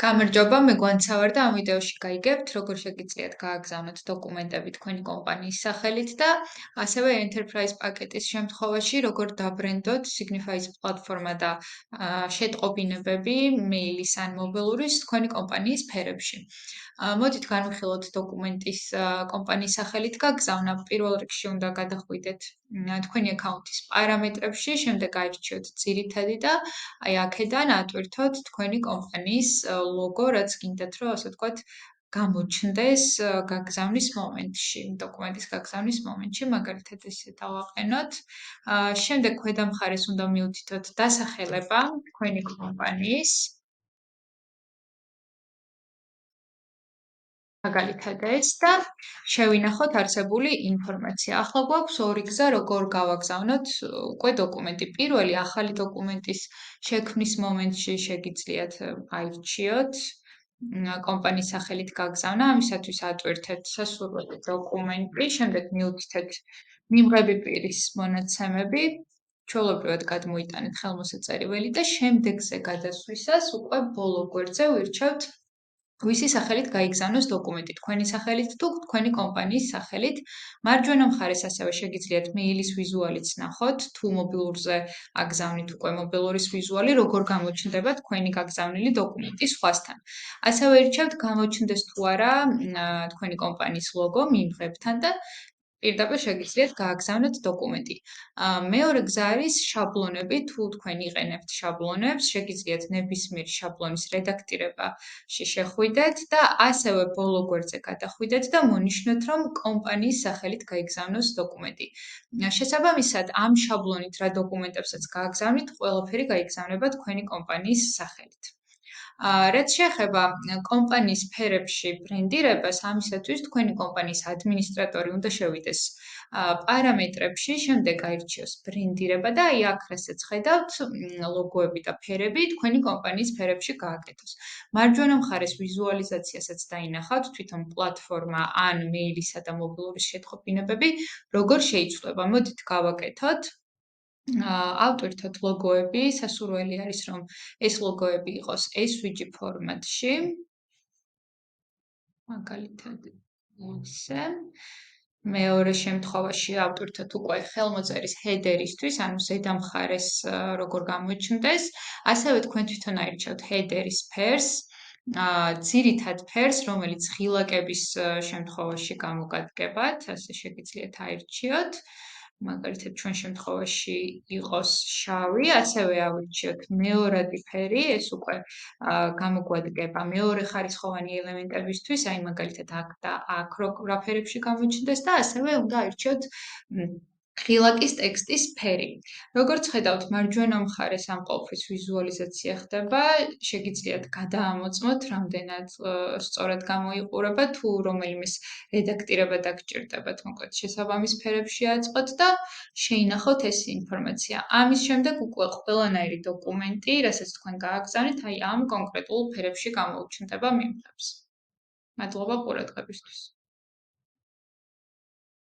გამარჯობა, მე გვანცავარ და ამ ვიდეოში გაიგებთ, როგორ შეგიძლიათ გააგზავნოთ დოკუმენტები თქვენი კომპანიის სახელით და ასევე Enterprise პაკეტის შემთხვევაში, როგორ დაბრენდოთ Signify-ის პლატფორმა და შეტყობინებები მეილის ან მობილურის თქვენი კომპანიის სფერებში. მოდით განვიხილოთ დოკუმენტის კომპანიის სახელით გაგზავნა. Პირველ რიგში უნდა გადახვიდეთ თქვენი აკაუნტის პარამეტრებში, შემდეგ აირჩიოთ ძირითადი და აი აქედან ატვირთოთ თქვენი კომპანიის ლოგო, რაც გინდათ, რომ ასე ვთქვათ, გამოჩნდეს გაგზავნის მომენტში, დოკუმენტის გაგზავნის მომენტში, მაგალითად ესე დავაყენოთ. შემდეგ ქვედა მხარეს უნდა მიუთითოთ დასახელება თქვენი კომპანიის. მაგალითად ეს და შევინახოთ არსებული ინფორმაცია. ახლა გვაქვს ორი გზა, როგორ გავაგზავნოთ უკვე დოკუმენტი. პირველი, ახალი დოკუმენტის შექმნის მომენტში შეგიძლიათ აირჩიოთ კომპანიის სახელით გაგზავნა. ამისათვის ატვირთეთ სასურველი დოკუმენტი, შემდეგ მიუთითეთ მიმღები პირის მონაცემები. ჩვეულებრივად გადმოიტანეთ ხელმოსაწერი ველი და შემდეგზე გადასვლისას უკვე ბოლო გვერდზე ვირჩევთ ვისი სახელით გაიგზავნოს დოკუმენტი, თქვენი სახელით თუ თქვენი კომპანიის სახელით. მარჯვენა მხარეს ასევე შეგიძლიათ მეილის ვიზუალიც ნახოთ, თუ მობილურზე აგზავნით უკვე მობილურის ვიზუალი, როგორ გამოჩნდება თქვენი გაგზავნილი დოკუმენტი სხვასთან. ასევე ირჩევთ გამოჩნდეს თუ არა თქვენი კომპანიის ლოგო მიმღებთან და პირდაპირ შეგიძლიათ გააგზავნოთ დოკუმენტი. მეორე გზა არის შაბლონები, თუ თქვენ იყენებთ შაბლონებს, შეგიძლიათ ნებისმიერი შაბლონის რედაქტირებაში შეხვიდეთ და ასევე ბოლო გვერდზე გადახვიდეთ და მონიშნოთ, რომ კომპანიის სახელით გაიგზავნოს დოკუმენტი. შესაბამისად, ამ შაბლონით რა დოკუმენტებსაც გააგზავნით, ყველაფერი გაიგზავნება თქვენი კომპანიის სახელით. რაც შეეხება კომპანიის სფერებში ბრენდირებას, ამისათვის თქვენი კომპანიის ადმინისტრატორი უნდა შევიდეს პარამეტრებში, შემდეგ აირჩიოს ბრენდირება და აი აქ რასაც ხედავთ, ლოგოები და ფერები თქვენი კომპანიის სფერებში გააკეთოს. მარჯვენა მხარეს ვიზუალიზაციასაც დაინახავთ, თვითონ პლატფორმა ან მეილისა და მობილურის შეტყობინებები როგორ შეიცვლება. მოდით გავაკეთოთ. ავტვირთოთ ლოგოები, სასურველი არის, რომ ეს ლოგოები იყოს SVG ფორმატში. მაგალითად ისე. მეორე შემთხვევაში ავტვირთოთ უკვე ხელმოწერის ჰედერისთვის, ანუ ზედა მხარეს როგორ გამოჩნდეს. ასევე თქვენ თვითონ აირჩევთ ჰედერის ფერს. ძირითად ფერს, რომელიც ღილაკების შემთხვევაში გამოგადგებათ, ასე შეგიძლიათ აირჩიოთ. მაგალითად ჩვენ შემთხვევაში იყოს შავი, ასევე ავირჩიოთ მეორადი ფერი, ეს უკვე გამოგვადგება მეორე ხარისხოვანი ელემენტებისთვის, აი მაგალითად აქ და აქ რა ფერებში გამოჩნდეს და ასევე უნდა აირჩიოთ ღილაკის ტექსტის ფერი. როგორც ხედავთ, მარჯვენა მხარეს ამ ყოველთვის ვიზუალიზაცია ხდება, შეგიძლიათ გადაამოწმოთ, რამდენად სწორად გამოიყურება, თუ რომელიმეს რედაქტირება დაგჭირდებათ, მოკლედ შესაბამის ფერებში აწყოთ და შეინახოთ ეს ინფორმაცია. ამის შემდეგ უკვე ყველანაირი დოკუმენტი, რასაც თქვენ გააგზავნით, აი ამ კონკრეტულ ფერებში გამოუჩნდება მიმღებს. მადლობა ყურადღებისთვის.